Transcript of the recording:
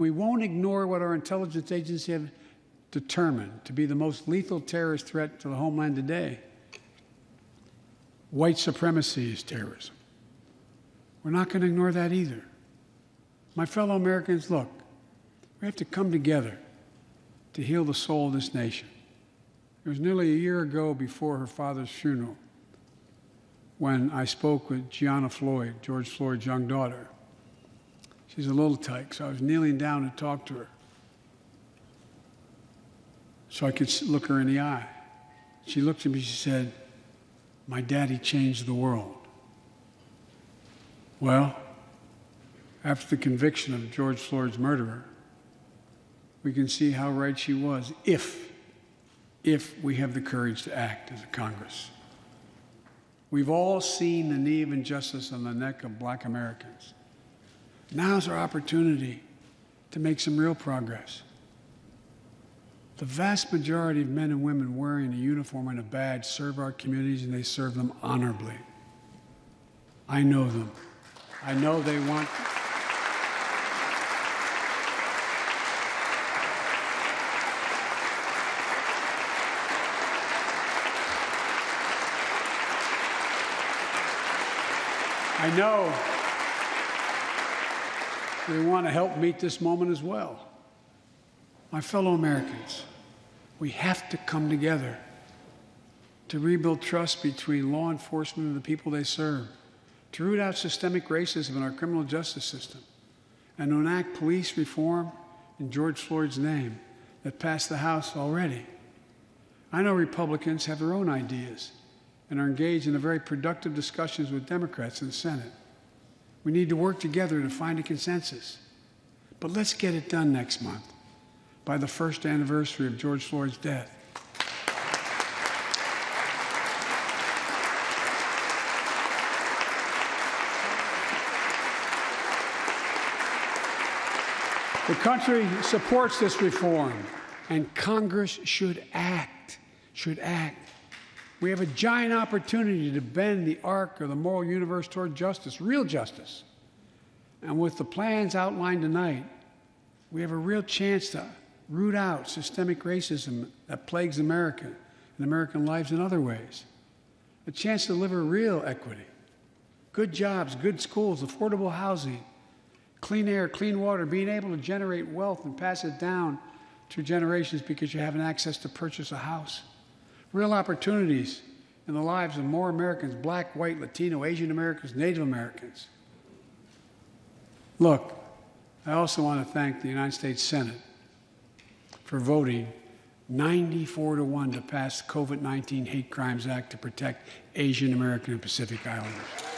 We won't ignore what our intelligence agencies have determined to be the most lethal terrorist threat to the homeland today. White supremacy is terrorism. We're not going to ignore that either. My fellow Americans, look, we have to come together to heal the soul of this nation. It was nearly a year ago before her father's funeral when I spoke with Gianna Floyd, George Floyd's young daughter. She's a little tyke, so I was kneeling down to talk to her so I could look her in the eye. She looked at me, she said, "My daddy changed the world." Well, after the conviction of George Floyd's murderer, we can see how right she was if we have the courage to act as a Congress. We've all seen the knee of injustice on the neck of Black Americans. Now's our opportunity to make some real progress. The vast majority of men and women wearing a uniform and a badge serve our communities, and they serve them honorably. I know them. I know they want. I know they want to help meet this moment as well. My fellow Americans, we have to come together to rebuild trust between law enforcement and the people they serve, to root out systemic racism in our criminal justice system, and to enact police reform in George Floyd's name that passed the House already. I know Republicans have their own ideas and are engaged in very productive discussions with Democrats in the Senate. We need to work together to find a consensus. But let's get it done next month, by the first anniversary of George Floyd's death. The country supports this reform, and Congress should act. We have a giant opportunity to bend the arc of the moral universe toward justice, real justice. And with the plans outlined tonight, we have a real chance to root out systemic racism that plagues America and American lives in other ways. A chance to deliver real equity, good jobs, good schools, affordable housing, clean air, clean water, being able to generate wealth and pass it down through generations because you have access to purchase a house. Real opportunities in the lives of more Americans, Black, white, Latino, Asian Americans, Native Americans. Look, I also want to thank the United States Senate for voting 94-1 to pass the COVID-19 Hate Crimes Act to protect Asian American and Pacific Islanders.